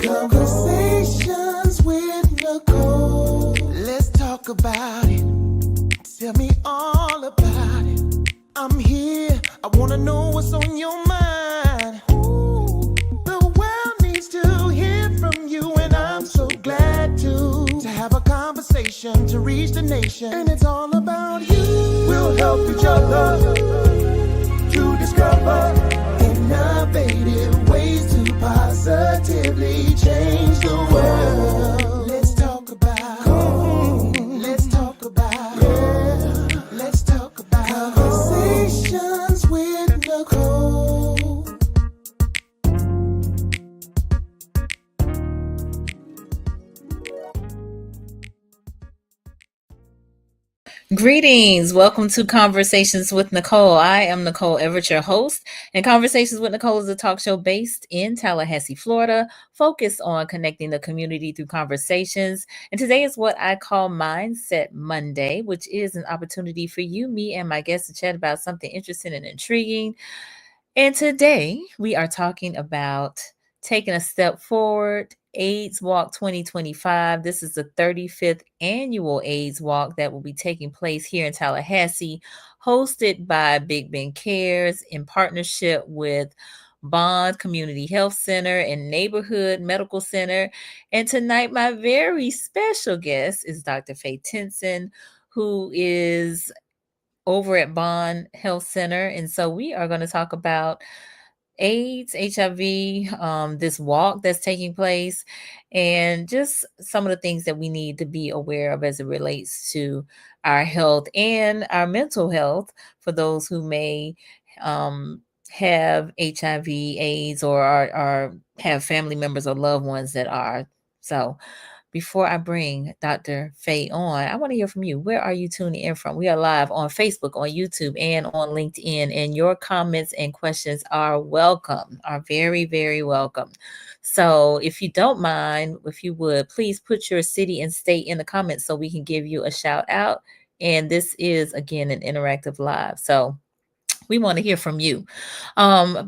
Conversations with Nicole. Let's talk about it. Tell me all about it. I'm here. I wanna know what's on your mind. Ooh, the world needs to hear from you, and I'm so glad to have a conversation to reach the nation. And it's all about you. We'll help each other to discover innovative ways to positively change the world. Let's talk about. Let's talk about. Let's talk about conversations with Nicole. Greetings. Welcome to Conversations with Nicole. I am Nicole Everett, your host, and Conversations with Nicole is a talk show based in Tallahassee, Florida, focused on connecting the community through conversations. And today is what I call Mindset Monday, which is an opportunity for you, me, and my guests to chat about something interesting and intriguing. And today we are talking about taking a step forward, AIDS Walk 2025. This is the 35th annual AIDS Walk that will be taking place here in Tallahassee, hosted by Big Ben Cares in partnership with Bond Community Health Center and Neighborhood Medical Center. And tonight, my very special guest is Dr. Faye Tinson, who is over at Bond Health Center. And so we are going to talk about AIDS, HIV, this walk that's taking place, and just some of the things that we need to be aware of as it relates to our health and our mental health for those who may have HIV, AIDS, or have family members or loved ones that are. So before I bring Dr. Faye on, I want to hear from you. Where are you tuning in from? We are live on Facebook, on YouTube, and on LinkedIn, and your comments and questions are welcome, are very, very welcome. So if you don't mind, if you would, please put your city and state in the comments so we can give you a shout out. And this is, again, an interactive live. So we want to hear from you.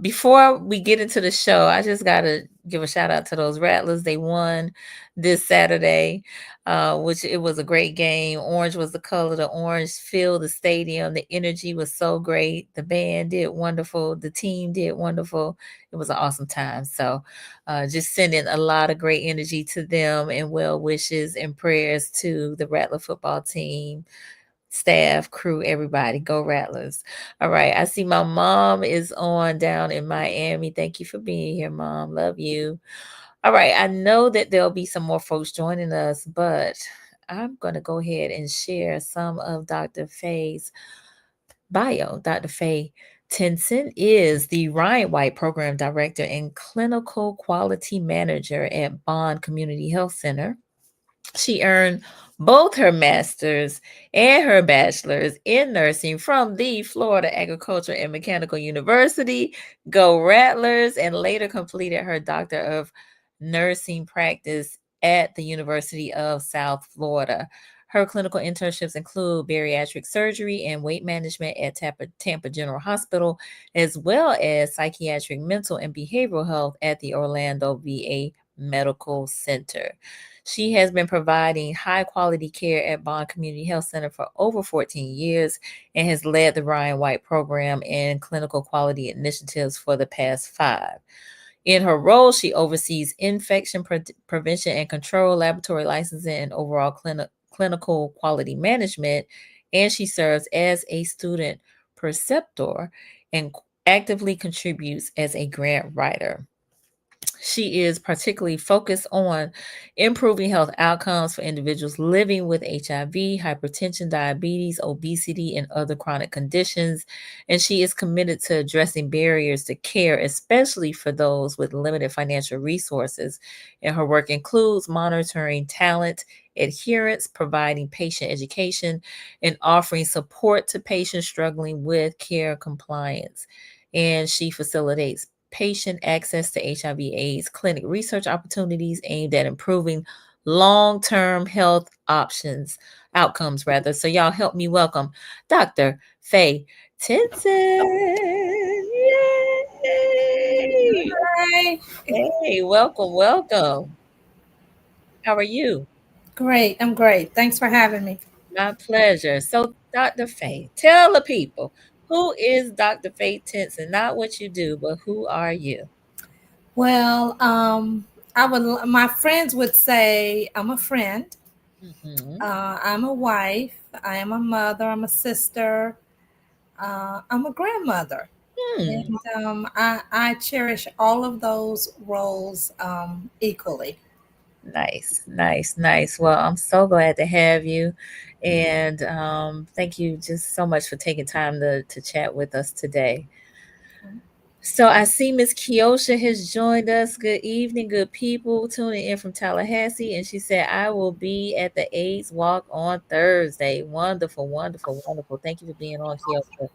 Before we get into the show, I just got to give a shout out to those Rattlers. They won this Saturday, which it was a great game. Orange was the color. The orange filled the stadium. The energy was so great. The band did wonderful. The team did wonderful. It was an awesome time. So just sending a lot of great energy to them and well wishes and prayers to the Rattler football team, staff, crew, everybody. Go Rattlers. All right. I see my mom is on down in Miami. Thank you for being here, Mom. Love you. All right. I know that there'll be some more folks joining us, but I'm going to go ahead and share some of Dr. Faye's bio. Dr. Faye Tinson is the Ryan White Program Director and Clinical Quality Manager at Bond Community Health Center. She earned both her master's and her bachelor's in nursing from the Florida Agricultural and Mechanical University, Go Rattlers, and later completed her Doctor of Nursing practice at the University of South Florida. Her clinical internships include bariatric surgery and weight management at Tampa General Hospital, as well as psychiatric, mental, and behavioral health at the Orlando VA Medical Center. She has been providing high-quality care at Bond Community Health Center for over 14 years and has led the Ryan White program and clinical quality initiatives for the past 5. In her role, she oversees infection prevention and control, laboratory licensing, and overall clinical quality management, and she serves as a student preceptor and actively contributes as a grant writer. She is particularly focused on improving health outcomes for individuals living with HIV, hypertension, diabetes, obesity, and other chronic conditions. And she is committed to addressing barriers to care, especially for those with limited financial resources. And her work includes monitoring talent adherence, providing patient education, and offering support to patients struggling with care compliance. And she facilitates patient access to HIV/AIDS clinic research opportunities aimed at improving long-term health outcomes. So y'all help me welcome Dr. Faye Tinson. Yay! Hi. Hey, welcome. How are you? Great. I'm great. Thanks for having me. My pleasure. So, Dr. Faye, tell the people, who is Dr. Faye Tinson? Not what you do, but who are you? Well, my friends would say I'm a friend. Hmm. I'm a wife. I am a mother. I'm a sister. I'm a grandmother. Hmm. And I cherish all of those roles equally. Nice. Well, I'm so glad to have you. And thank you just so much for taking time to chat with us today. So I see Miss Kiosha has joined us. Good evening, good people tuning in from Tallahassee. And she said, I will be at the AIDS Walk on Thursday. Wonderful. Thank you for being on, Kiosha.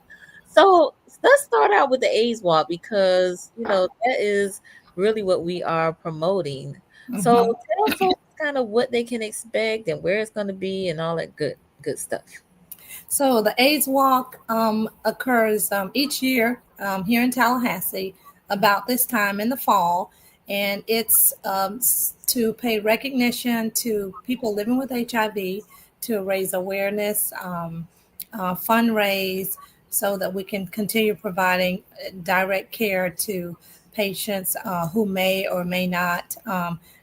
So let's start out with the AIDS Walk because, that is really what we are promoting. So Mhm. tell folks kind of what they can expect and where it's going to be and all that good stuff. So the AIDS Walk occurs each year here in Tallahassee about this time in the fall, and it's to pay recognition to people living with HIV, to raise awareness, fundraise, so that we can continue providing direct care to patients who may or may not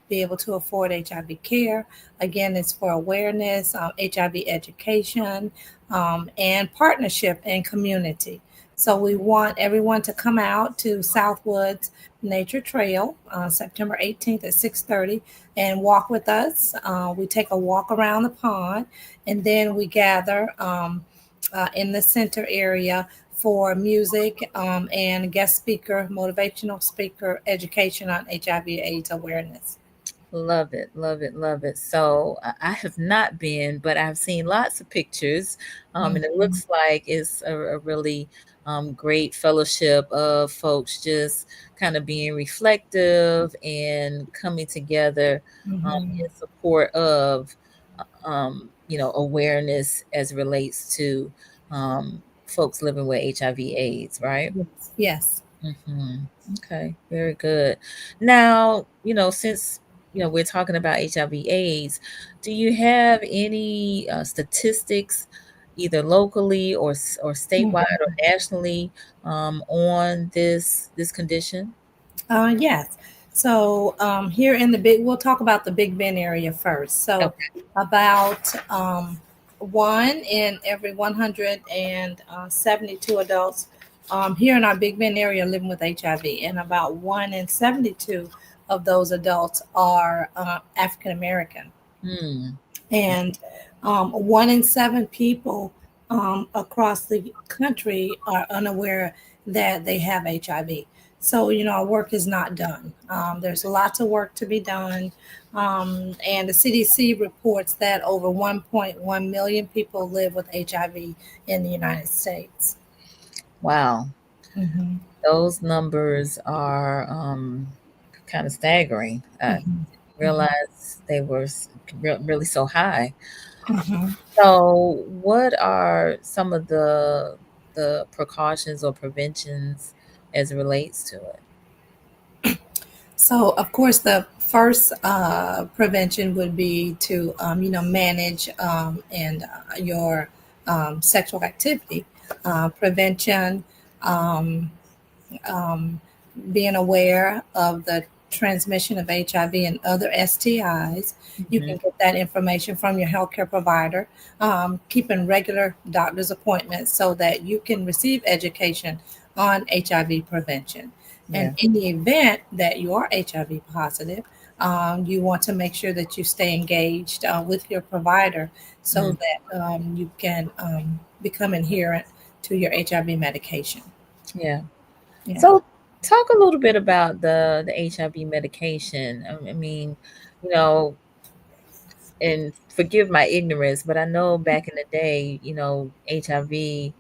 be able to afford HIV care. Again, it's for awareness, HIV education, and partnership and community. So we want everyone to come out to Southwoods Nature Trail September 18th at 6:30 and walk with us. We take a walk around the pond, and then we gather in the center area for music and guest speaker, motivational speaker, education on HIV/AIDS awareness. Love it. So I have not been, but I've seen lots of pictures, and it Mhm. looks like it's a really great fellowship of folks just kind of being reflective and coming together Mhm. in support of, awareness as it relates to folks living with HIV/AIDS, right? Yes. Yes. Mhm. Okay, very good. Now, since we're talking about HIV/AIDS, do you have any statistics, either locally or statewide or Mhm. nationally, on this condition? Yes. So here in the big, we'll talk about the Big Bend area first. So Okay. about one in every 172 adults here in our Big Bend area living with HIV, and about one in 72 of those adults are African American, Hmm. and one in seven people across the country are unaware that they have HIV. So, our work is not done. There's lots of work to be done. And the CDC reports that over 1.1 million people live with HIV in the United States. Wow, Hmm. those numbers are kind of staggering. I Hmm. didn't realize they were really so high. Hmm. So, what are some of the precautions or preventions as it relates to it? So, of course, the first prevention would be to, manage and your sexual activity. Prevention, um, um, being aware of the transmission of HIV and other STIs. You Mhm. can get that information from your healthcare provider. Keeping regular doctor's appointments so that you can receive education on HIV prevention. And Yeah. in the event that you are HIV positive, you want to make sure that you stay engaged with your provider so Mm, that you can become adherent to your HIV medication. yeah. Yeah. So, talk a little bit about the HIV medication. I mean, you know, and forgive my ignorance, but I know back in the day, HIV,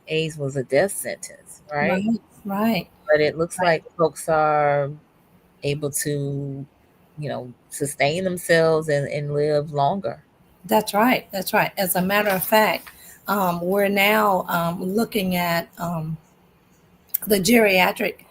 AIDS was a death sentence, right? Right, right, But it looks right. like folks are able to, sustain themselves and live longer. That's right. That's right. As a matter of fact, we're now looking at the geriatric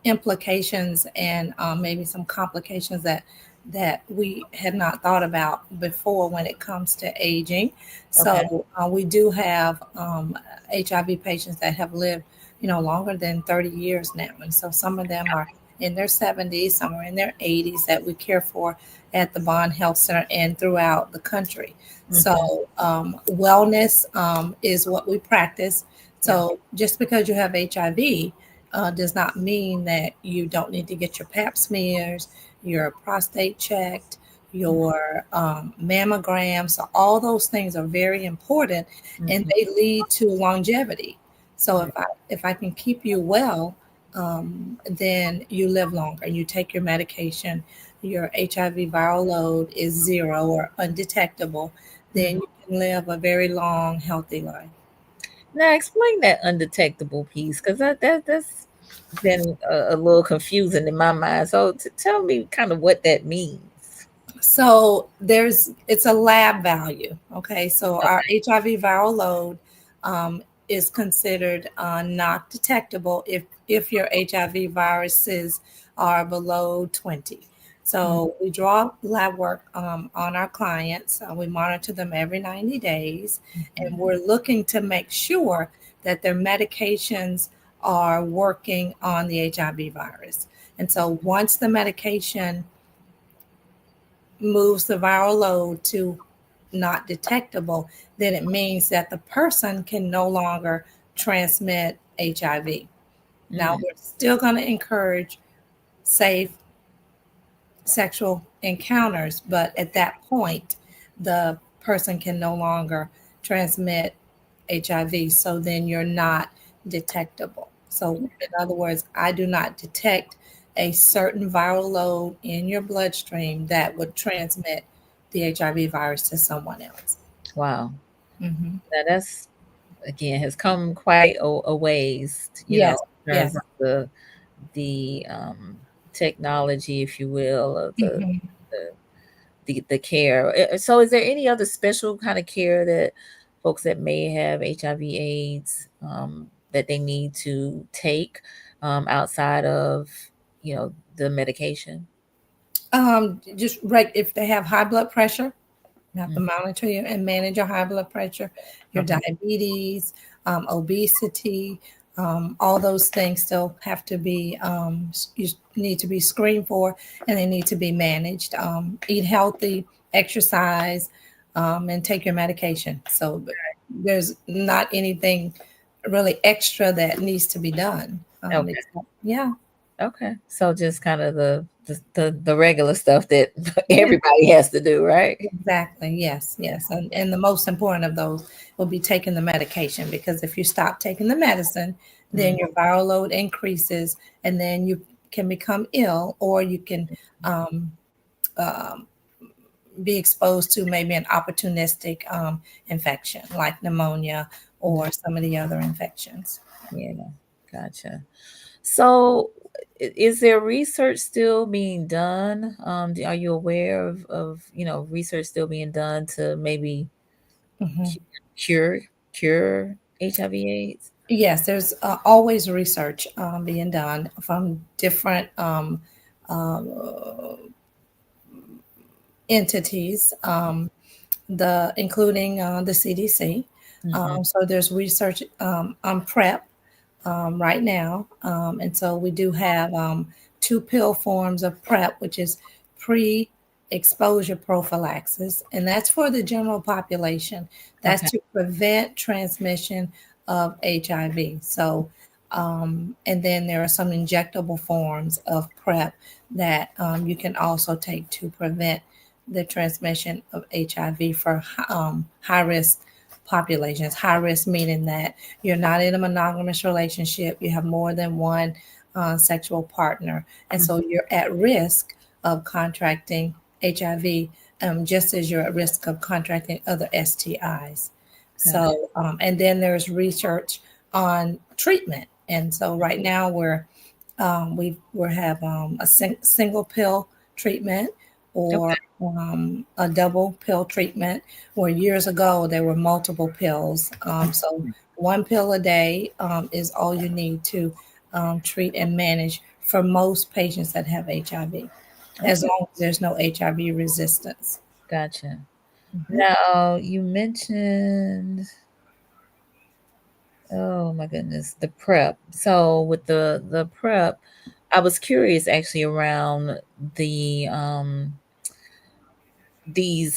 implications and maybe some complications that we had not thought about before when it comes to aging. Okay. So we do have HIV patients that have lived, longer than 30 years now. And so some of them are in their 70s, some are in their 80s that we care for at the Bond Health Center and throughout the country. So wellness is what we practice. So just because you have HIV does not mean that you don't need to get your pap smears, your prostate checked, your mammogram. So all those things are very important, and they lead to longevity. So if I can keep you well, then you live longer. You take your medication, your HIV viral load is 0 or undetectable, then you can live a very long, healthy life. Now explain that undetectable piece, because that's been a little confusing in my mind. So tell me kind of what that means. So it's a lab value. Okay. So our HIV viral load is considered not detectable if your HIV viruses are below 20. So we draw lab work on our clients. We monitor them every 90 days, and we're looking to make sure that their medications are working on the HIV virus. And so once the medication moves the viral load to not detectable, then it means that the person can no longer transmit HIV. Now, we're still going to encourage safe sexual encounters, but at that point, the person can no longer transmit HIV. So then you're not detectable. So, in other words, I do not detect a certain viral load in your bloodstream that would transmit the HIV virus to someone else. Wow. Mm-hmm. Now that's, again, has come quite a ways, Yes. in terms of the technology, if you will, of Mm-hmm. the care. So is there any other special kind of care that folks that may have HIV/AIDS that they need to take outside of, the medication? Just if they have high blood pressure, you have to monitor you and manage your high blood pressure, your diabetes, obesity, all those things still have to be, you need to be screened for, and they need to be managed. Eat healthy, exercise, and take your medication. So there's not anything really extra that needs to be done. Okay. Yeah. Okay. So just kind of the regular stuff that Yeah. everybody has to do, right? Exactly. Yes. Yes. And the most important of those will be taking the medication, because if you stop taking the medicine, then your viral load increases, and then you can become ill, or you can be exposed to maybe an opportunistic infection like pneumonia or some of the other infections. Yeah. Gotcha. So is there research still being done? Are you aware of research still being done to maybe Mhm. cure cure HIV/AIDS? Yes, there's always research being done from different uh, entities, including the CDC. So there's research on PrEP right now, and so we do have 2 pill forms of PrEP, which is pre-exposure prophylaxis, and that's for the general population. That's Okay. to prevent transmission of HIV. So, and then there are some injectable forms of PrEP that you can also take to prevent the transmission of HIV for high risk populations. High risk meaning that you're not in a monogamous relationship, you have more than one sexual partner, and so you're at risk of contracting HIV, just as you're at risk of contracting other STIs. So, and then there's research on treatment, and so right now we have a single pill treatment, or a double pill treatment, where years ago there were multiple pills. So 1 pill a day is all you need to treat and manage for most patients that have HIV, as Okay, long as there's no HIV resistance. gotcha. Mhm. Now you mentioned, oh my goodness, the prep. So with the prep, I was curious actually around the these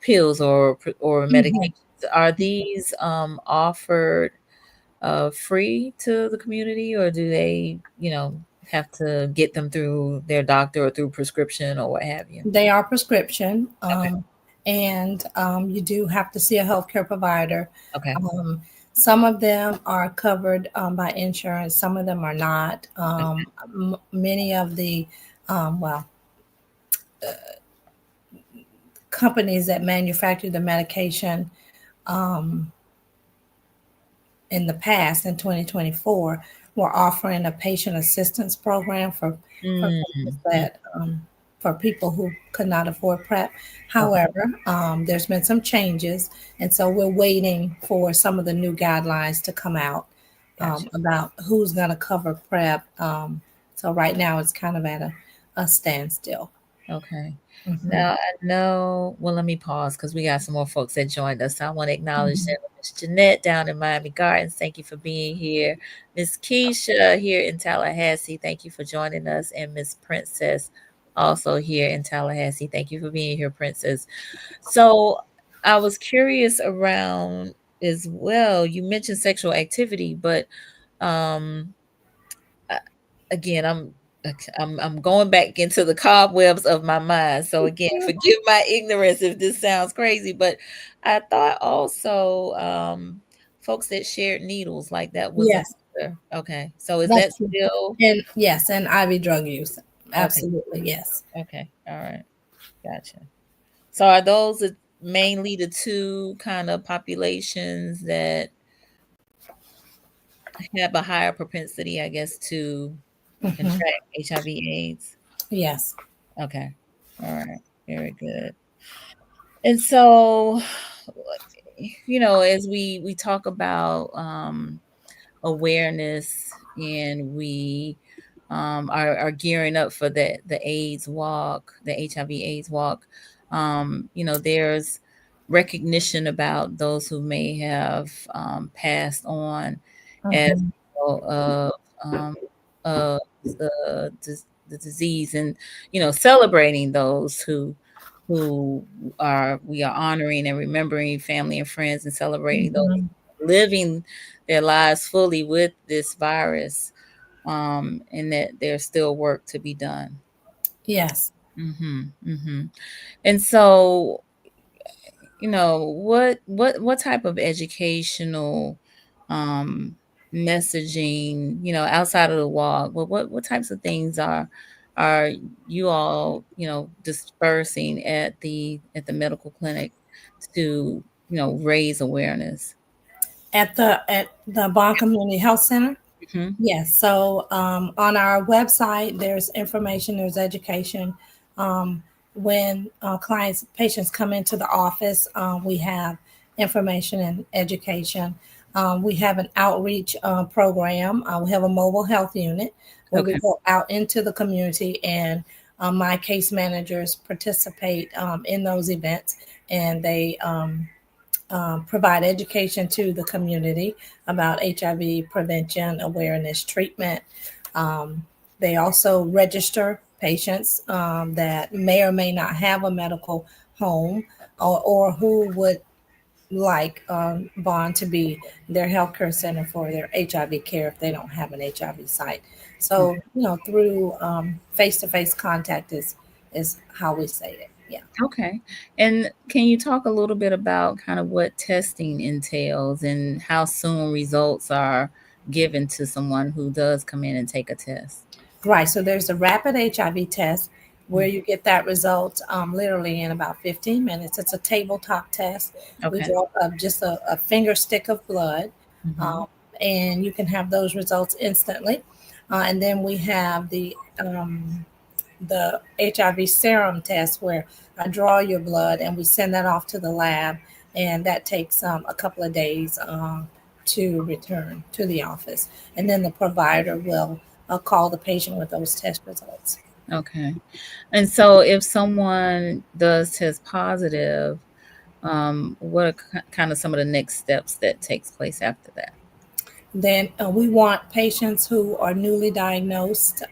pills or Mhm. medications. Are these offered free to the community, or do they, have to get them through their doctor or through prescription or what have you? They are prescription, Okay. and you do have to see a healthcare provider. Okay. Um, some of them are covered by insurance, some of them are not. Many of the, well, companies that manufacture the medication um, in the past, in 2024, were offering a patient assistance program for Mm, patients mm, that for people who could not afford PrEP. okay. However, there's been some changes, and so we're waiting for some of the new guidelines to come out Gotcha. about who's going to cover PrEP. So right now it's kind of at a standstill. Okay. Mhm. Now I know, well, let me pause because we got some more folks that joined us. I want to acknowledge Mhm. them. Miss Jeanette down in Miami Gardens, thank you for being here. Miss Keisha here in Tallahassee, thank you for joining us. And Miss Princess also here in Tallahassee. Thank you for being here, Princess. So I was curious around as well. You mentioned sexual activity, but um I- again, I'm going back into the cobwebs of my mind. So again, forgive my ignorance if this sounds crazy, but I thought also folks that shared needles like that was Yes, another. Okay. So is that that's true. still And yes, and IV drug use. okay? Absolutely, yes. Okay. All right. Gotcha. So are those mainly the two kind of populations that have a higher propensity, I guess, to Mhm. contract HIV/AIDS? Yes. Okay. All right. Very good. And so, as we talk about awareness and we are gearing up for the AIDS walk, the HIV/AIDS walk, there's recognition about those who may have passed on as Mhm. a result of the disease, and celebrating those who we are honoring and remembering family and friends, and celebrating those Mhm. living their lives fully with this virus, and that there's still work to be done. Yes. And so, what type of educational messaging, outside of the walk, what types of things are you all, dispersing at the medical clinic to, raise awareness? At the Bond Community Health Center. Mhm. Yes. So on our website, there's information, there's education. When patients come into the office, we have information and education. We have an outreach program. We have a mobile health unit where we Okay. go out into the community, and my case managers participate in those events, and they provide education to the community about HIV prevention, awareness, treatment. Um, they also register patients that may or may not have a medical home, or who would like Bond to be their healthcare center for their HIV care if they don't have an HIV site. So, through face to face contact is how we say it. Yeah. Okay. And can you talk a little bit about kind of what testing entails and how soon results are given to someone who does come in and take a test? Right. So there's a rapid HIV test where you get that result literally in about 15 minutes. It's a tabletop test. We Okay. draw just a finger stick of blood, Mhm. um, and you can have those results instantly. And then we have the HIV serum test where I draw your blood and we send that off to the lab, and that takes a couple of days to return to the office. And then the provider will call the patient with those test results. Okay. And so if someone does test positive, what are kind of some of the next steps that takes place after that? Then we want patients who are newly diagnosed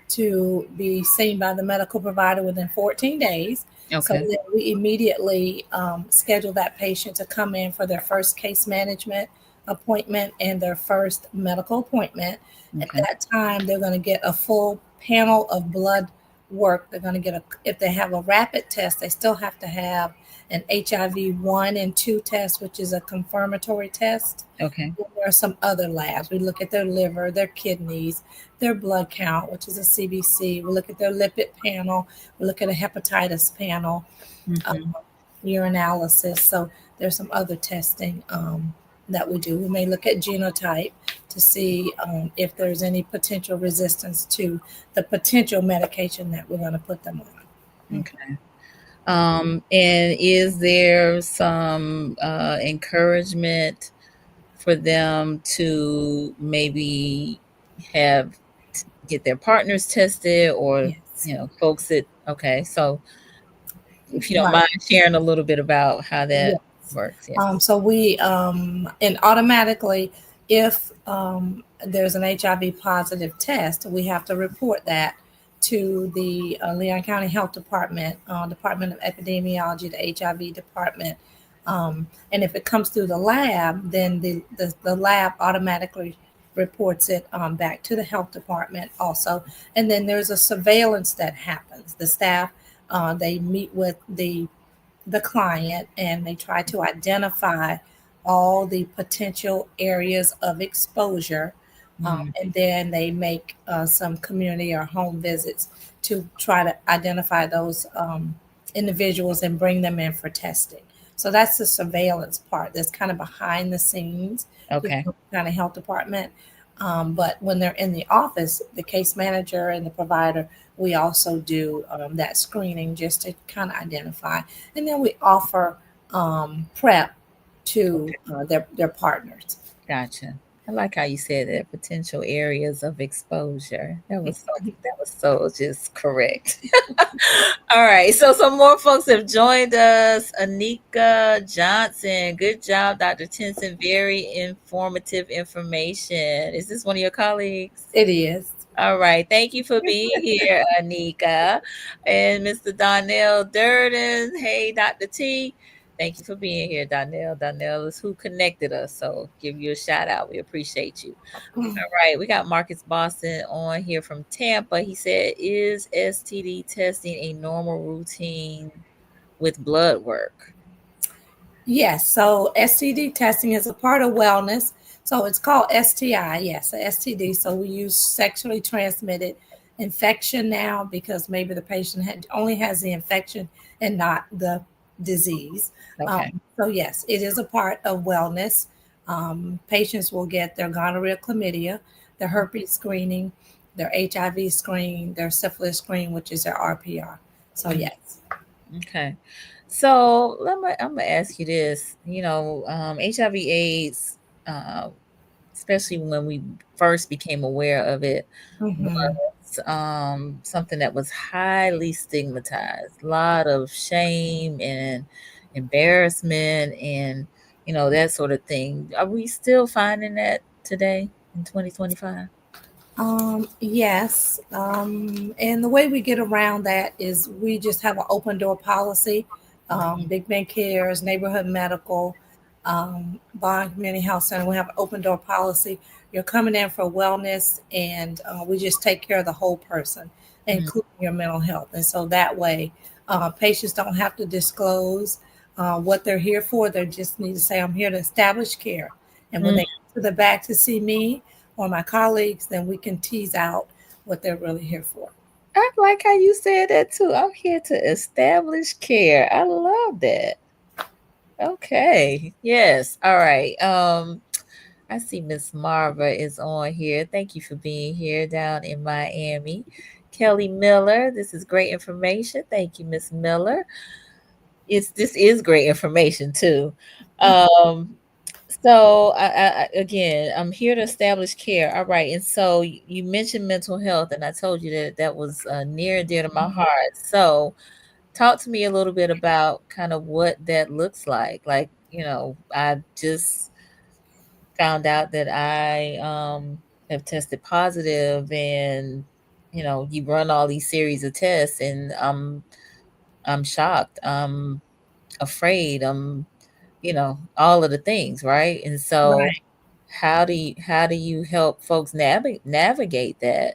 to be seen by the medical provider within 14 days. So Okay. then we immediately schedule that patient to come in for their first case management appointment and their first medical appointment. At Okay. that time, they're going to get a full panel of blood work. They're going to get if they have a rapid test, they still have to have an HIV 1 and 2 test, which is a confirmatory test. Okay. There are some other labs. We look at their liver, their kidneys, their blood count, which is a CBC. We look at their lipid panel. We look at a hepatitis panel, Mm-hmm. urinalysis. So there's some other testing that we do. We may look at genotype to see if there's any potential resistance to the potential medication that we're going to put them on. Okay. And is there some encouragement for them to maybe get their partners tested, or Yes. folks that okay, so if you don't Right. mind sharing a little bit about how that Yes. works. Yeah. So we, and automatically, if there's an HIV positive test, we have to report that to the Leon County Health Department, Department of Epidemiology, the HIV department. And if it comes through the lab, then the lab automatically reports it back to the health department also. And then there's a surveillance that happens. The staff, they meet with the client and they try to identify all the potential areas of exposure. And then they make some community or home visits to try to identify those individuals and bring them in for testing. So that's the surveillance part that's kind of behind the scenes with Okay. the county health department. But when they're in the office, the case manager and the provider, we also do that screening just to kind of identify. And then we offer prep to their partners. Gotcha. I like how you said that, potential areas of exposure. That was so just correct. All right. So some more folks have joined us. Anika Johnson. Good job, Dr. Tinson. Very informative information. Is this one of your colleagues? It is. All right. Thank you for being here, Anika. And Mr. Donnell Durden. Hey, Dr. T. Thank you for being here, Donnell. Donnell is who connected us. So give you a shout out. We appreciate you. All right. We got Marcus Boston on here from Tampa. He said, is STD testing a normal routine with blood work? Yes. So STD testing is a part of wellness. So it's called STI. Yes, a STD. So we use sexually transmitted infection now because maybe the patient only has the infection and not the disease. Okay. So yes, it is a part of wellness. Patients will get their gonorrhea, chlamydia, their herpes screening, their HIV screen, their syphilis screen, which is their RPR. So yes. Okay. So I'm gonna ask you this. HIV/AIDS, especially when we first became aware of it, was something that was highly stigmatized. A lot of shame and embarrassment and that sort of thing. Are we still finding that today in 2025? Yes. And the way we get around that is we just have an open door policy. Big Ben Cares, Neighborhood Medical, Bond Community Health Center. We have an open door policy. You're coming in for wellness, and we just take care of the whole person, including your mental health. And so that way, patients don't have to disclose what they're here for. They just need to say, I'm here to establish care. And when they come to the back to see me or my colleagues, then we can tease out what they're really here for. I like how you said that too. I'm here to establish care. I love that. Okay. Yes. All right. I see Miss Marva is on here. Thank you for being here down in Miami. Kelly Miller, this is great information. Thank you, Miss Miller. This is great information too. So again, I'm here to establish care. All right, and so you mentioned mental health, and I told you that that was near and dear to my heart. So talk to me a little bit about kind of what that looks like. Like, I just found out that I have tested positive, and you run all these series of tests, and I'm shocked. I'm afraid. All of the things, right? And so Right. how do you help folks navigate that,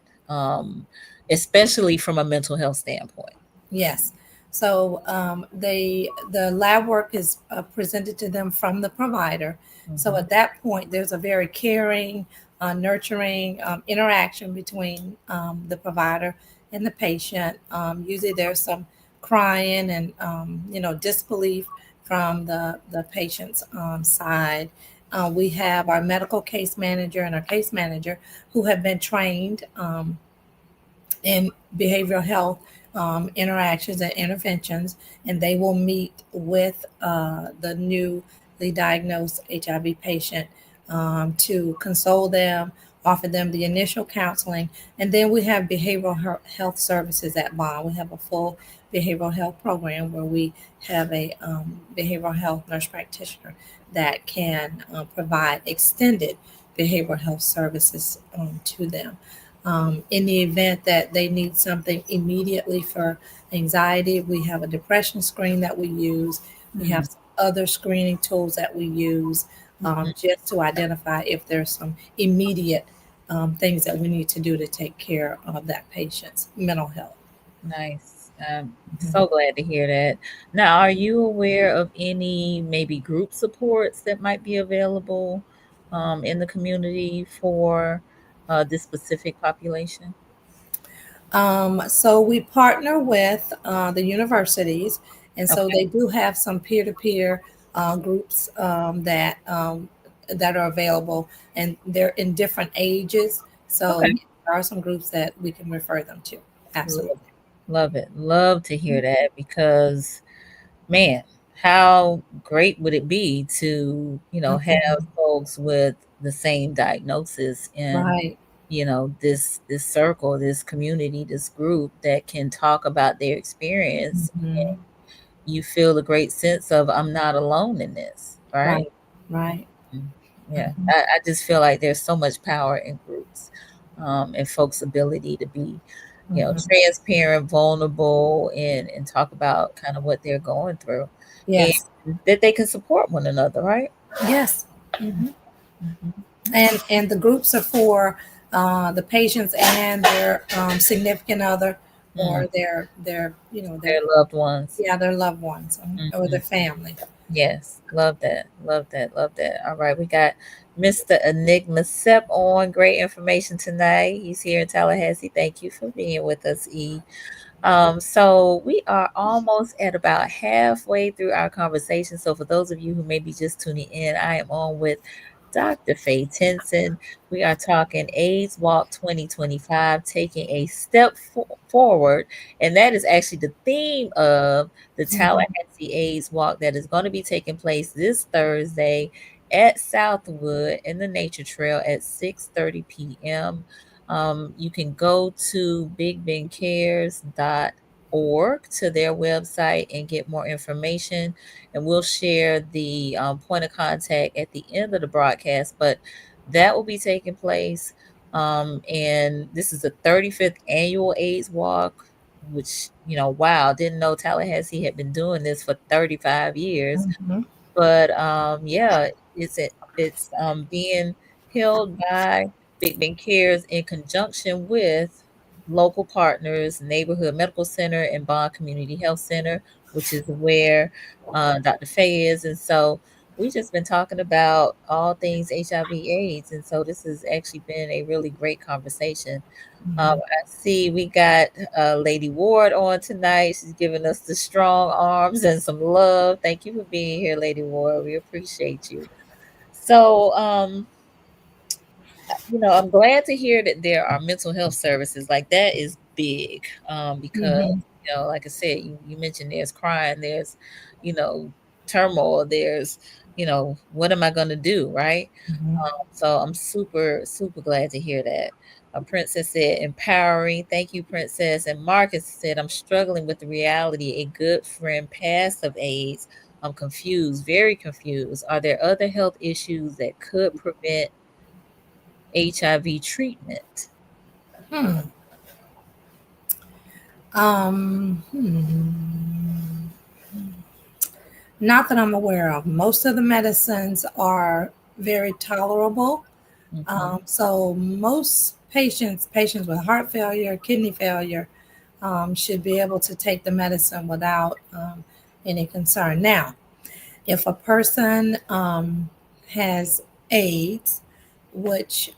especially from a mental health standpoint? Yes. So the lab work is presented to them from the provider. So Mhm. at that point, there's a very caring, nurturing interaction between the provider and the patient. Usually, there's some crying and disbelief from the patient's side. We have our medical case manager and our case manager who have been trained. In behavioral health interactions and interventions, and they will meet with the newly diagnosed HIV patient to console them, offer them the initial counseling, and then we have behavioral health services at Bond. We have a full behavioral health program where we have a behavioral health nurse practitioner that can provide extended behavioral health services to them. In the event that they need something immediately for anxiety, we have a depression screen that we use. We Mm, have some other screening tools that we use mhm. just to identify if there's some immediate things that we need to do to take care of that patient's mental health. Nice. Mhm. So glad to hear that. Now, are you aware of any maybe group supports that might be available in the community for this specific population? So we partner with the universities, and so Okay. they do have some peer-to-peer groups that are available, and they're in different ages. So Okay. there are some groups that we can refer them to. Love Absolutely. it. Love it. Love to hear that because, man, how great would it be to, have Mhm. folks with the same diagnosis in, Right. this circle, this community, this group that can talk about their experience. Mhm. You feel a great sense of I'm not alone in this, right? Right. Right. Mm. Yeah. Mhm. I just feel like there's so much power in groups, and folks' ability to be, Mhm. transparent, vulnerable, and talk about kind of what they're going through, and Yes. that they can support one another, right? Yes. Mhm. Mhm. And the groups are for the patients and their significant other Mm. or their Their loved ones. yeah, their loved ones or Mhm. their family. Yes, love that, love that, love that. All right, we got Mr. Enigma Sep on. Great information tonight. He's here in Tallahassee. Thank you for being with us, E. So we are almost at about halfway through our conversation. So for those of you who may be just tuning in, I am on with Dr. Faye Tinson. We are talking AIDS Walk 2025, taking a step forward. And that is actually the theme of the Mhm. Tallahassee AIDS Walk that is going to be taking place this Thursday at Southwood in the Nature Trail at 6:30 p.m. You can go to bigbencares.org to their website and get more information. And we'll share the point of contact at the end of the broadcast. But that will be taking place. And this is the 35th annual AIDS Walk, which, wow, didn't know Tallahassee had been doing this for 35 years. Mhm. But yeah, it's being held by Big Ben Cares in conjunction with local partners, Neighborhood Medical Center and Bond Community Health Center, which is where Dr. Faye is. And so we just been talking about all things HIV/AIDS, and so this has actually been a really great conversation. Mhm. I see we got Lady Ward on tonight. She's giving us the strong arms and some love. Thank you for being here, Lady Ward. We appreciate you. So, I'm glad to hear that there are mental health services. Like that is big, because, Mhm. like I said, you mentioned there's crime, there's, you know, turmoil. There's, what am I going to do? Right. Mhm. So I'm super, super glad to hear that. Princess said, empowering. Thank you, Princess. And Marcus said, I'm struggling with the reality. A good friend passed of AIDS. I'm confused, very confused. Are there other health issues that could prevent HIV treatment? Hmm. Hmm. Not that I'm aware of. Most of the medicines are very tolerable. Mm-hmm. So most patients with heart failure, kidney failure, should be able to take the medicine without any concern. Now, if a person has AIDS, which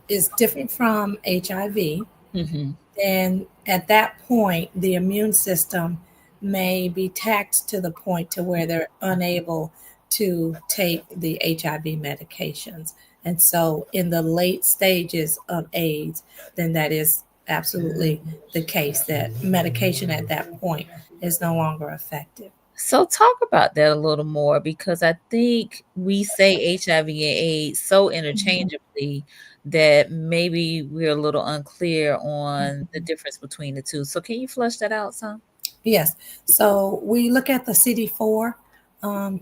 is different from HIV, Mm-hmm. then at that point, the immune system may be taxed to the point to where they're unable to take the HIV medications. And so in the late stages of AIDS, then that is absolutely the case that medication at that point is no longer effective. So talk about that a little more, because I think we say HIV and AIDS so interchangeably that maybe we're a little unclear on the difference between the two. So can you flush that out some? Yes. So we look at the CD4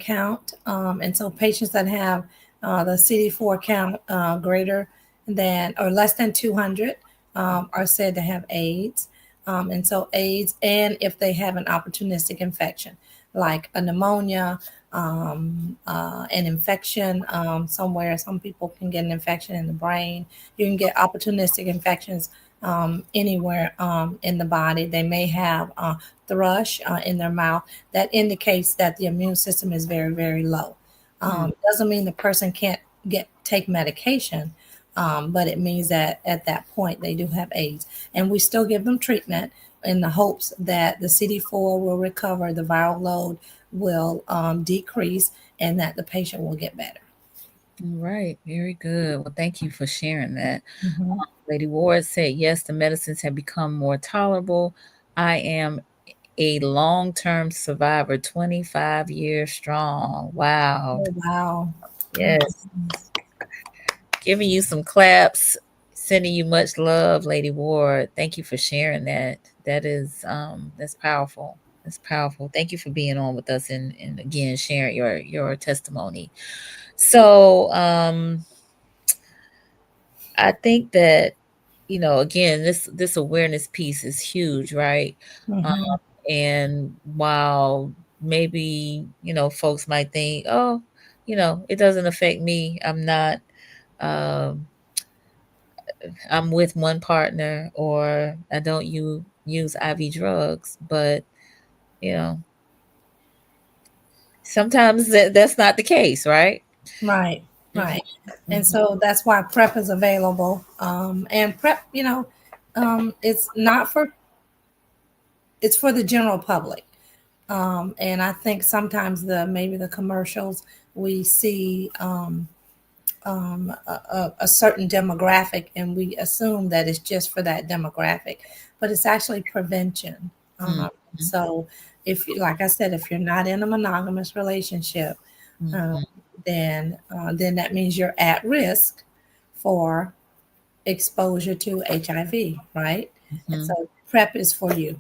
count. And so patients that have the CD4 count greater than or less than 200 are said to have AIDS. And so AIDS, and if they have an opportunistic infection, like a pneumonia, an infection somewhere, some people can get an infection in the brain. You can get opportunistic infections anywhere in the body. They may have thrush in their mouth. That indicates that the immune system is very, very low. Doesn't mean the person can't take medication, but it means that at that point they do have AIDS. And we still give them treatment in the hopes that the CD4 will recover, the viral load will decrease, and that the patient will get better. All right, very good. Well, thank you for sharing that. Mhm. Lady Ward said, yes, the medicines have become more tolerable. I am a long-term survivor, 25 years strong. Wow. Oh, wow. Yes. Giving you some claps, sending you much love, Lady Ward. Thank you for sharing that. That's powerful. That's powerful. Thank you for being on with us and again sharing your testimony. So I think that, again, this awareness piece is huge, right? Um, Mhm. and while maybe, folks might think, oh, it doesn't affect me. Um, I'm with one partner, or I don't use IV drugs, but you know, sometimes that's not the case, right? Right, Mhm, right. And mhm, so that's why PrEP is available. And PrEP, it's not for it's for the general public. And I think sometimes maybe the commercials we see a certain demographic, and we assume that it's just for that demographic, but it's actually prevention. mhm, So like I said, if you're not in a monogamous relationship, um, mhm, then that means you're at risk for exposure to HIV, right? And mhm. so PrEP is for you.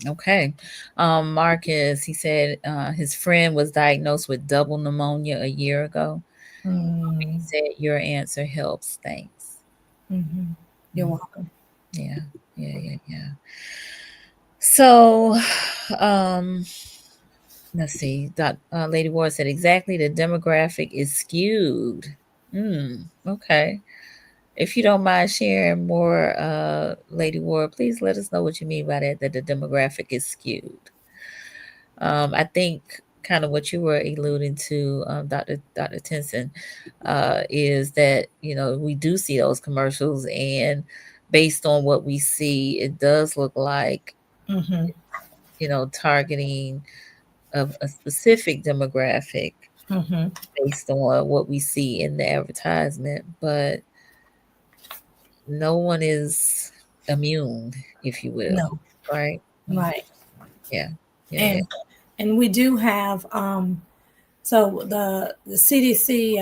Okay. Marcus, he said his friend was diagnosed with double pneumonia a year ago. He Mm, said your answer helps. Thanks. mhm. You're Mm, welcome. yeah, yeah, yeah, yeah. So, um, let's see. Lady Ward said exactly the demographic is skewed. Okay. If you don't mind sharing more, Lady Ward, please let us know what you mean by that the demographic is skewed. I think kind of what you were alluding to, Dr. Tinson, is that, we do see those commercials, and based on what we see, it does look like, Hmm. targeting a specific demographic Hmm. based on what we see in the advertisement, but no one is immune, if you will, No, right? right. Yeah, yeah, And yeah. And we do have, so the CDC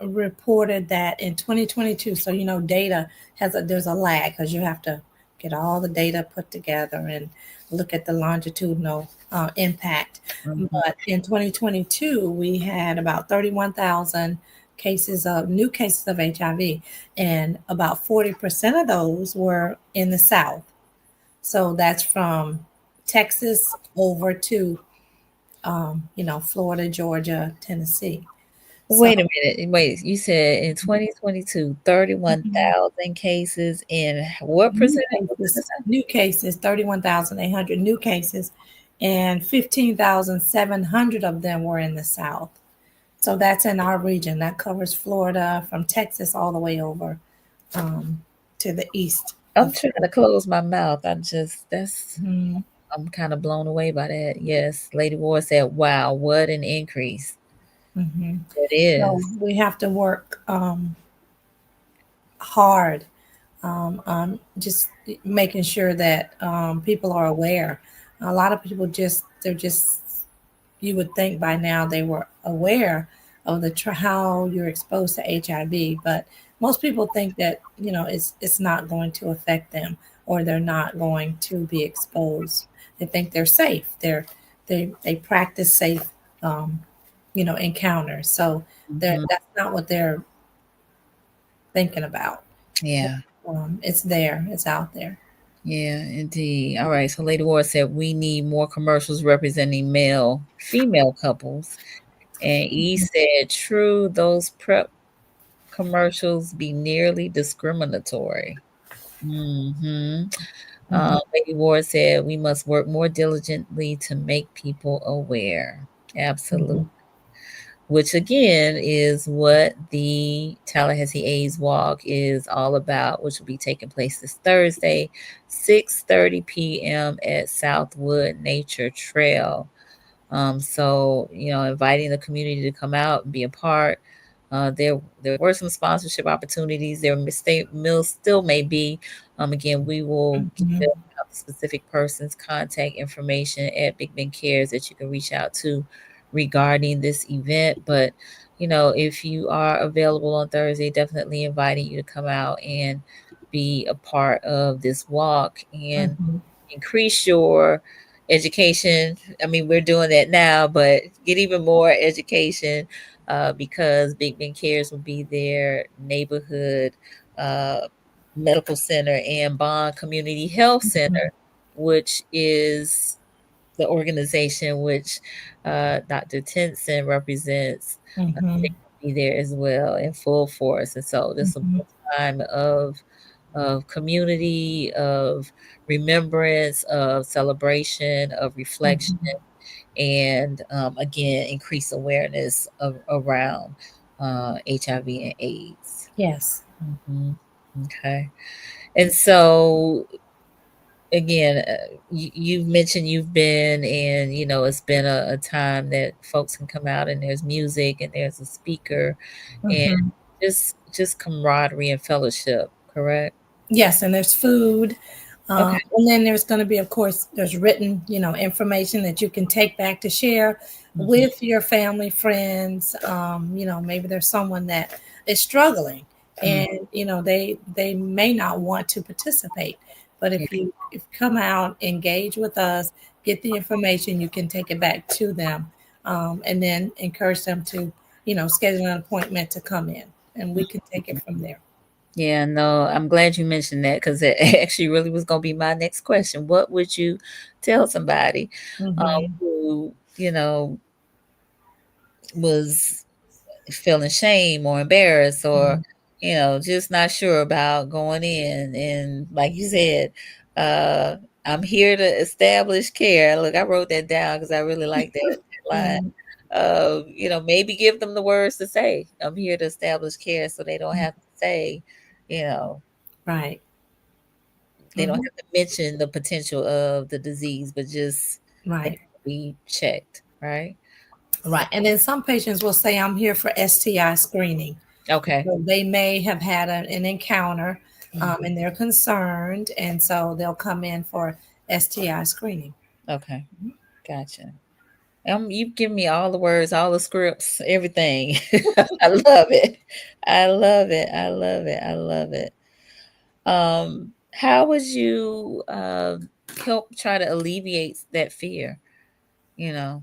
reported that in 2022. So data there's a lag because you have to get all the data put together and look at the longitudinal impact. But in 2022, we had about 31,000 new cases of HIV, and about 40% of those were in the South. So that's from Texas over to Florida, Georgia, Tennessee. Wait a minute. Wait, you said in 2022, 31,000 cases in what percentage? New cases, 31,800 new cases, and 15,700 of them were in the South. So that's in our region. That covers Florida from Texas all the way over to the east. I'm trying to close my mouth. I'm kind of blown away by that. Yes, Lady Ward said, wow, what an increase. It is. So we have to work hard on just making sure that people are aware. A lot of people you would think by now they were aware of how you're exposed to HIV, but most people think that it's not going to affect them, or they're not going to be exposed. They think they're safe. They practice safe encounters. So that's not what they're thinking about. Yeah. It's there. It's out there. Yeah, indeed. All right. So Lady Ward said we need more commercials representing female couples. And E said, true, those PrEP commercials be nearly discriminatory. Lady Ward said we must work more diligently to make people aware. Absolutely. Which again is what the Tallahassee AIDS Walk is all about, which will be taking place this Thursday, 6:30 p.m. at Southwood Nature Trail. So, inviting the community to come out and be a part. There were some sponsorship opportunities. There still may be. Again, we will give out the specific person's contact information at Big Ben Cares that you can reach out to regarding this event. But, if you are available on Thursday, definitely inviting you to come out and be a part of this walk and increase your education. I mean, we're doing that now, but get even more education because Big Ben Cares will be their neighborhood medical center and Bond Community Health Center, which is the organization which Dr. Tinson represents. They will be there as well in full force. And so this will be a time of community, of remembrance, of celebration, of reflection, and again, increase awareness around HIV and AIDS. Yes. Okay. And so, again, you've mentioned you've been, and it's been a time that folks can come out and there's music and there's a speaker and just camaraderie and fellowship, correct? Yes, and there's food. And then there's going to be, of course, there's written, information that you can take back to share with your family, friends. Maybe there's someone that is struggling and, they may not want to participate. But if you come out, engage with us, get the information, you can take it back to them and then encourage them to, schedule an appointment to come in, and we can take it from there. Yeah, no, I'm glad you mentioned that because it actually really was going to be my next question. What would you tell somebody who, was feeling shame or embarrassed or, just not sure about going in? And like you said, I'm here to establish care. Look, I wrote that down because I really like that line. Maybe give them the words to say. I'm here to establish care so they don't have to say, right. They don't have to mention the potential of the disease, but just be checked, right? Right. And then some patients will say, I'm here for STI screening. Okay. So they may have had an encounter and they're concerned. And so they'll come in for STI screening. Okay. Gotcha. You've given me all the words, all the scripts, everything. I love it. I love it. I love it. I love it. How would you help try to alleviate that fear? You know.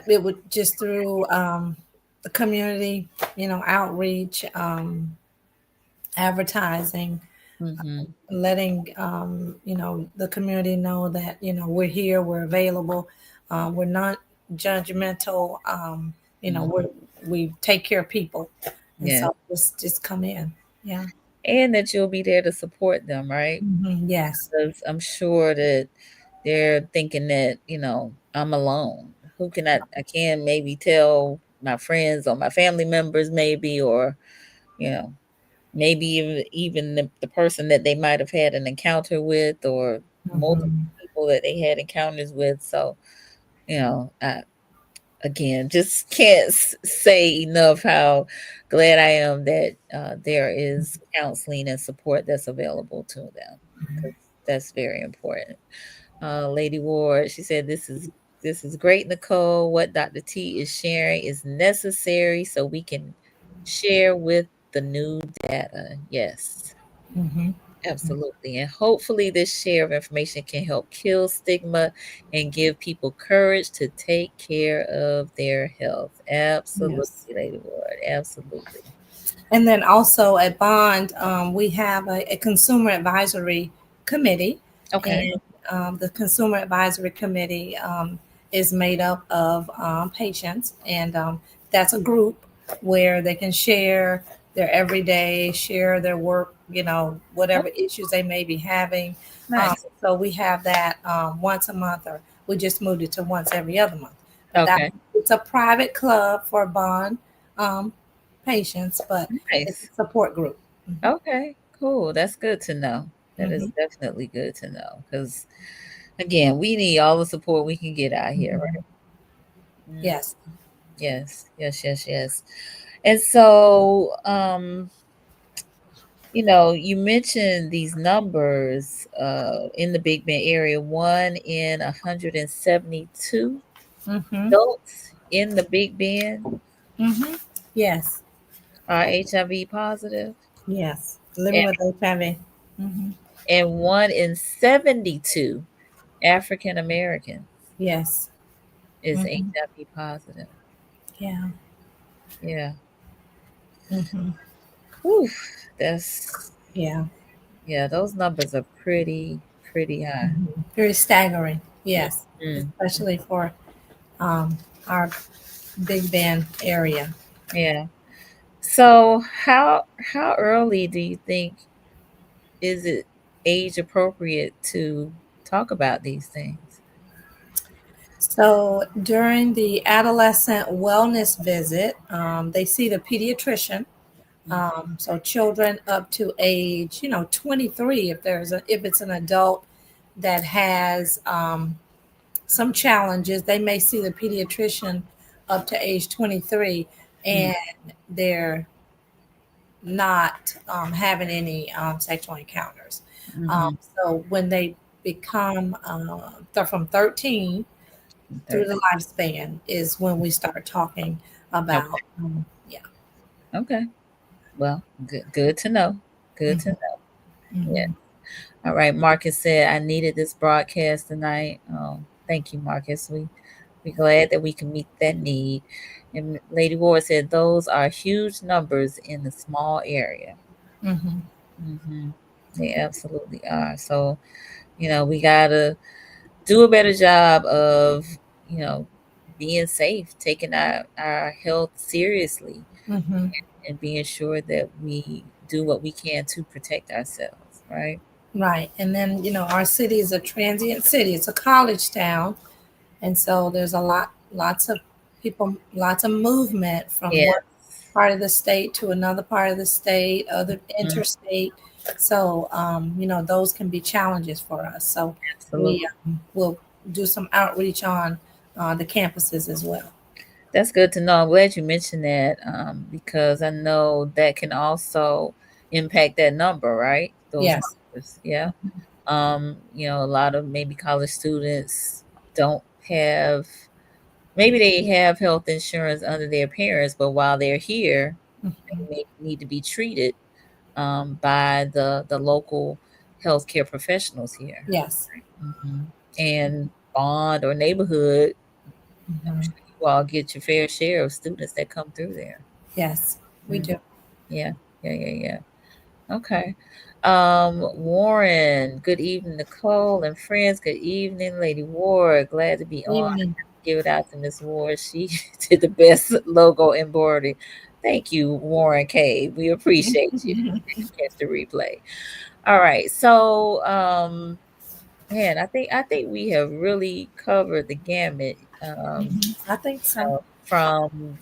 It would just through the community, outreach, advertising, Mm-hmm. letting the community know that we're here, we're available, we're not judgmental. We take care of people, and Yeah. so just come in. Yeah. And that you'll be there to support them, right? Yes. Because I'm sure that they're thinking that, I'm alone. Who can I can maybe tell my friends or my family members maybe, or, you know, maybe even the person that they might have had an encounter with, or multiple Mhm. people that they had encounters with. So, I again just can't say enough how glad I am that there is counseling and support that's available to them, because that's very important. Lady Ward, she said, this is great, Nicole. What Dr. T is sharing is necessary so we can share with the new data. Yes, Mhm. absolutely. And hopefully this share of information can help kill stigma and give people courage to take care of their health. Absolutely, Yes. Lady Ward. Absolutely. And then also at Bond, we have a consumer advisory committee, Okay. and the consumer advisory committee is made up of patients, and that's a group where they can share their everyday, share their work, Oh, whatever issues they may be having. nice. So we have that once a month, or we just moved it to once every other month. But that Okay. it's a private club for Bond um, patients, but it's Nice. a support group. Okay, cool. That's good to know. That is Hmm. definitely good to know, because again, we need all the support we can get out here, Hmm. right? Mm, Yes. yes, yes, yes, yes. And so, you mentioned these numbers in the Big Bend area, 1 in 172 Hmm. adults in the Big Bend Hmm. Yes. are HIV positive, Yes. Living and, with HIV. Hmm. and 1 in 72 African Americans Yes. is Hmm. HIV positive. Yeah. Yeah. Hmm. Whew, that's Yeah. yeah, those numbers are pretty high. Very staggering. Yes. Mm, Especially for our Big Bend area. yeah. So how early do you think is it age appropriate to talk about these things? So during the adolescent wellness visit, they see the pediatrician. Mm, So children up to age, 23, if it's an adult that has some challenges, they may see the pediatrician up to age 23, mm, and they're not having any sexual encounters. mhm. So when they become they're from 13 through 13. the lifespan is when we start talking Okay. about yeah. Okay. Well, good to know. Good to Mhm. know. Yeah. Mhm. All right. Marcus said I needed this broadcast tonight. Oh, thank you, Marcus. We're glad that we can meet that need. And Lady Ward said those are huge numbers in a small area. Mhm. Hmm. They absolutely are. So, we gotta do a better job of, you know, being safe, taking our health seriously, Mhm. and being sure that we do what we can to protect ourselves, right? Right. And then, our city is a transient city. It's a college town. And so there's lots of people, lots of movement from Yeah. one part of the state to another part of the state, other Mm, interstate. So, those can be challenges for us. So absolutely. we will do some outreach on the campuses as well. That's good to know. I'm glad you mentioned that, because I know that can also impact that number, right? Those Yes. numbers. Yeah. A lot of maybe college students don't have maybe they have health insurance under their parents, but while they're here, they may need to be treated by the local healthcare professionals here. Yes. Hmm. And bond or neighborhood, I'm Mhm. sure you all get your fair share of students that come through there. Yes, we Mm, do. yeah, yeah. Okay. Warren, good evening, Nicole and friends. Good evening, Lady Ward. Glad to be on. Evening. Give it out to Miss Ward. She did the best logo embroidery. Thank you, Warren K. We appreciate you. Catch the replay. All right. So, man, I think we have really covered the gamut. I think so. From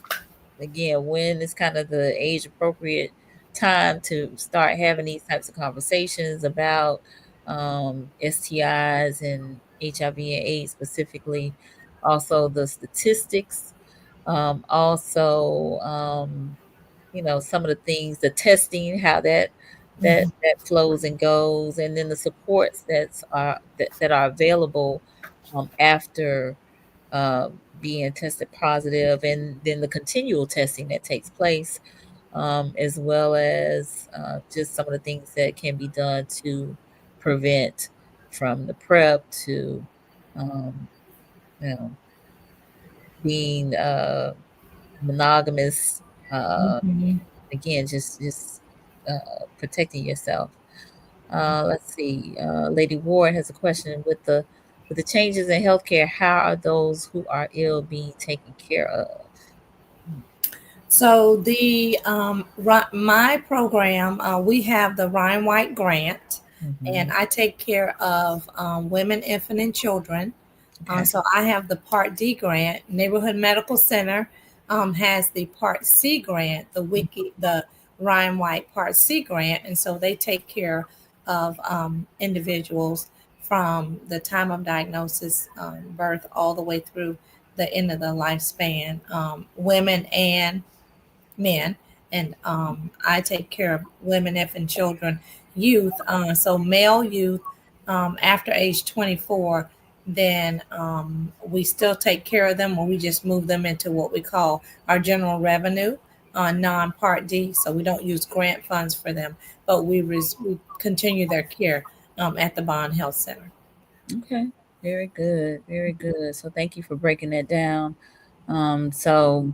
again, when is kind of the age appropriate time to start having these types of conversations about STIs and HIV and AIDS specifically, also the statistics, also some of the things, the testing, how Mhm. that flows and goes, and then the supports that are available after uh, being tested positive, and then the continual testing that takes place, as well as just some of the things that can be done to prevent, from the prep to um, you know being monogamous. Mhm. Again, just protecting yourself. Let's see. Lady Ward has a question with the changes in healthcare. How are those who are ill being taken care of? So my program, we have the Ryan White Grant, Mm-hmm. and I take care of women, infant, and children. Okay. So I have the Part D grant. Neighborhood Medical Center has the Part C grant, the Ryan White Part C grant, and so they take care of individuals from the time of diagnosis, birth, all the way through the end of the lifespan, women and men. And I take care of women, infant, children, youth. So male youth after age 24, then we still take care of them, or we just move them into what we call our general revenue non-Part D. So we don't use grant funds for them, but we continue their care at the Bond Health Center. Okay. Very good. Very good. So thank you for breaking that down. So,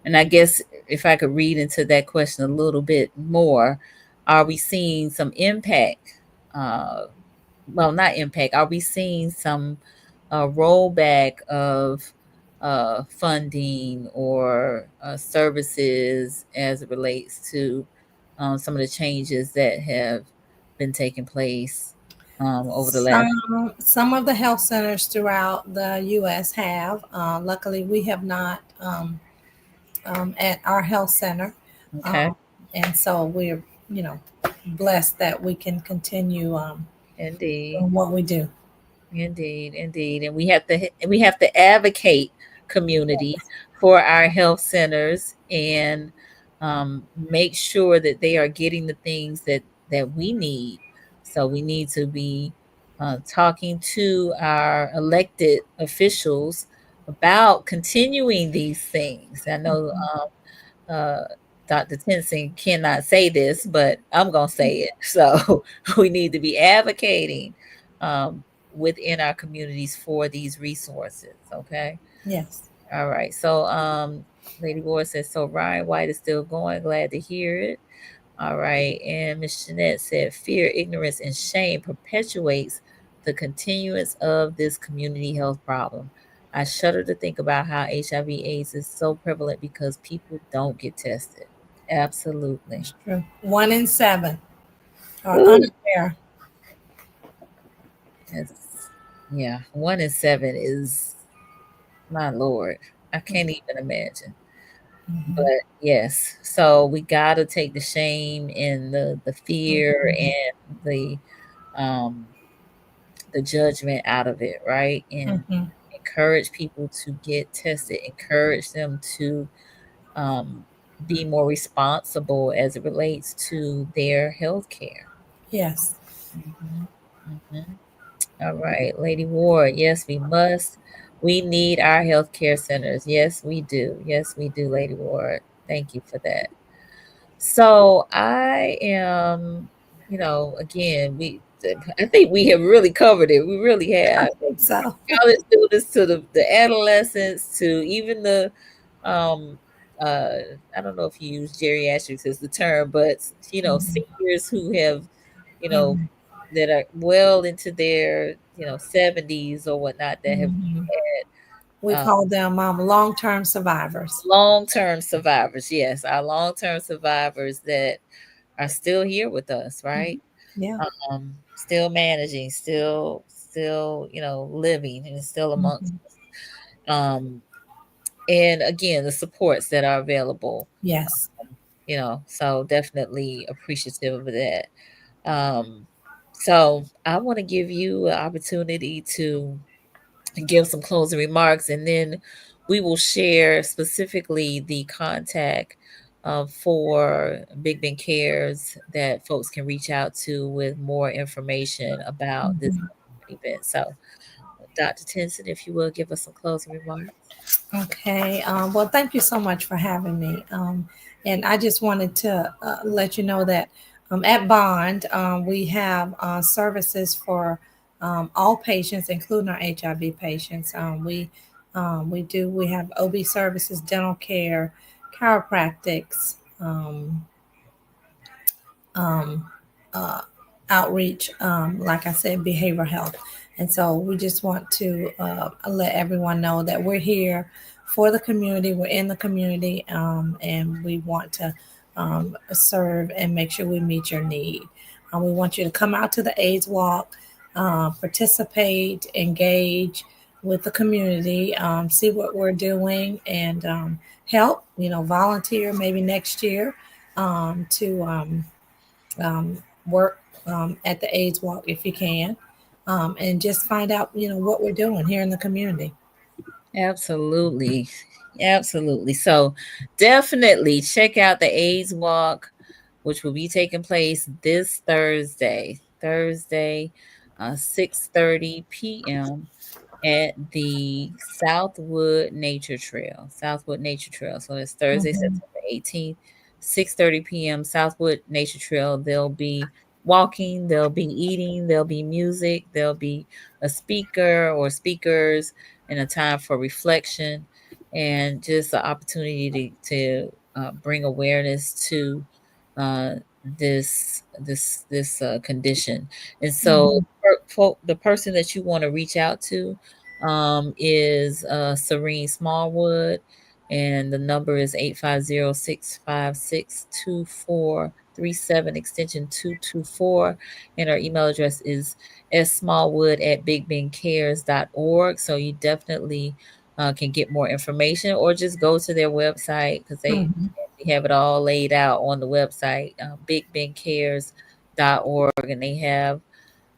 and I guess if I could read into that question a little bit more, are we seeing some impact? Uh, well, not impact. Are we seeing some rollback of funding or services as it relates to some of the changes that have been taking place over the last? Some of the health centers throughout the U.S. have. Luckily, we have not at our health center, Okay, um, and so we're blessed that we can continue indeed. doing what we do. Indeed, and we have to advocate community for our health centers and make sure that they are getting the things that we need. So we need to be talking to our elected officials about continuing these things. I know uh, Dr. Tinson cannot say this, but I'm going to say it. So we need to be advocating um, within our communities for these resources. Okay. Yes. All right. So, Lady Ward says, so Ryan White is still going. Glad to hear it. All right. And Miss Jeanette said, fear, ignorance, and shame perpetuates the continuance of this community health problem. I shudder to think about how HIV/AIDS is so prevalent because people don't get tested. Absolutely. That's true. 1 in 7 are Ooh. unaware. It's, yeah, 1 in 7 is, my Lord. I can't even imagine. Mhm. But yes, so we gotta take the shame and the fear Mhm. and um the judgment out of it, right? And Mhm. encourage people to get tested, encourage them to um be more responsible as it relates to their health care. Yes. Mhm, mhm. All right, Lady Ward. Yes, we must. We need our healthcare centers. Yes, we do. Yes, we do, Lady Ward. Thank you for that. So I am, again, I think we have really covered it. We really I have. think so. College students to the adolescents to even the um uh I don't know if you use geriatrics as the term, but Mhm. seniors who have, you know, Mhm. that are well into their, 70s or whatnot that have Mhm. We had call them long-term survivors. long-term survivors. Yes, our long-term survivors that are still here with us, Mhm. right? Yeah. Still managing, still, living and still amongst Mhm. us. And again, the supports that are available, Yes. so definitely appreciative of that. Um, so I want to give you an opportunity to give some closing remarks, and then we will share specifically the contact for Big Ben Cares that folks can reach out to with more information about this Mhm. event. So, Dr. Tinson, if you will give us some closing remarks. Okay. Well, thank you so much for having me. And I just wanted to let you know that at Bond, we have services for all patients, including our HIV patients. We have OB services, dental care, chiropractics, um, uh, outreach, like I said, behavioral health. And so we just want to let everyone know that we're here for the community. We're in the community, and we want to serve and make sure we meet your need. We want you to come out to the AIDS Walk, participate, engage with the community, see what we're doing, and help. Volunteer maybe next year to work at the AIDS Walk if you can, and just find out, what we're doing here in the community. Absolutely. Absolutely. So definitely check out the AIDS Walk, which will be taking place this Thursday, 6:30 p.m. at the Southwood Nature Trail. So it's Thursday, Mhm. September 18th, 6:30 p.m. Southwood Nature Trail. There'll be walking, there'll be eating, there'll be music, there'll be a speaker or speakers, and a time for reflection, and just an opportunity to bring awareness to this condition. And so Mhm. the person that you want to reach out to is Serene Smallwood, and the number is 850-656-2437, extension 224. And our email address is smallwood@bigbencares.org. So you definitely can get more information, or just go to their website, because Mhm. they have it all laid out on the website, bigbencares.org, and they have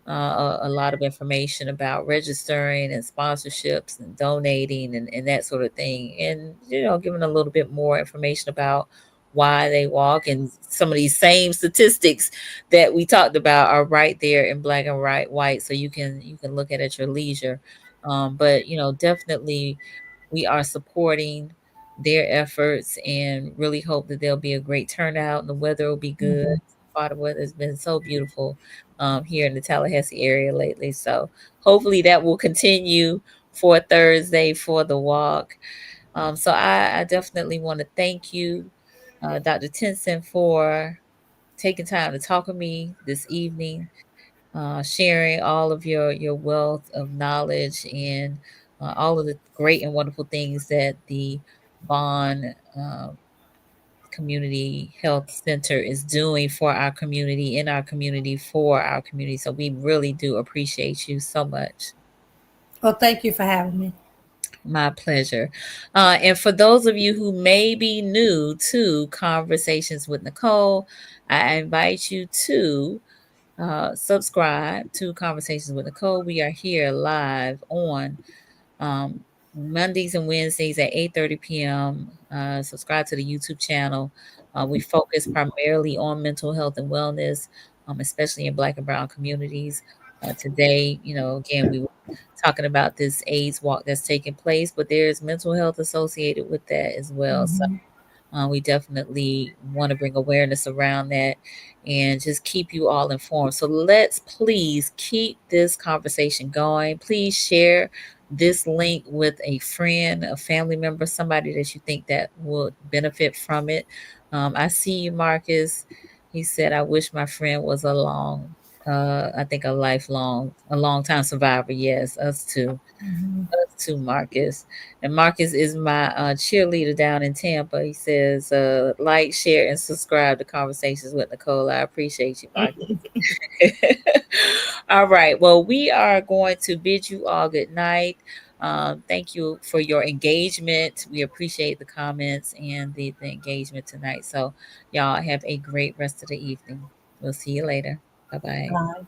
a lot of information about registering and sponsorships and donating and that sort of thing. And, giving a little bit more information about why they walk, and some of these same statistics that we talked about are right there in black and white. So you can look at your leisure. But, definitely we are supporting their efforts and really hope that there'll be a great turnout and the weather will be good. Mhm. The weather has been so beautiful here in the Tallahassee area lately. So hopefully that will continue for Thursday for the walk. So I definitely want to thank you, Dr. Tinson, for taking time to talk with me this evening, sharing all of your wealth of knowledge, and all of the great and wonderful things that the Bond Community Health Center is doing for our community, in our community, for our community. So we really do appreciate you so much. Well, thank you for having me. My pleasure. And for those of you who may be new to Conversations with Nicole, I invite you to subscribe to Conversations with Nicole. We are here live on um, Mondays and Wednesdays at 8:30 p.m. Subscribe to the YouTube channel. We focus primarily on mental health and wellness, especially in Black and Brown communities. Today, again, we will talking about this AIDS walk that's taking place, but there's mental health associated with that as well. So we definitely want to bring awareness around that and just keep you all informed. So let's please keep this conversation going. Please share this link with a friend, a family member, somebody that you think that would benefit from it. I see you, Marcus. He said, I wish my friend was a long time survivor. Yes, us too. To Marcus. And Marcus is my cheerleader down in Tampa. He says, like, share, and subscribe to Conversations with Nicole. I appreciate you, Marcus. All right. Well, we are going to bid you all good night. Thank you for your engagement. We appreciate the comments and the engagement tonight. So, y'all have a great rest of the evening. We'll see you later. Bye-bye. Bye.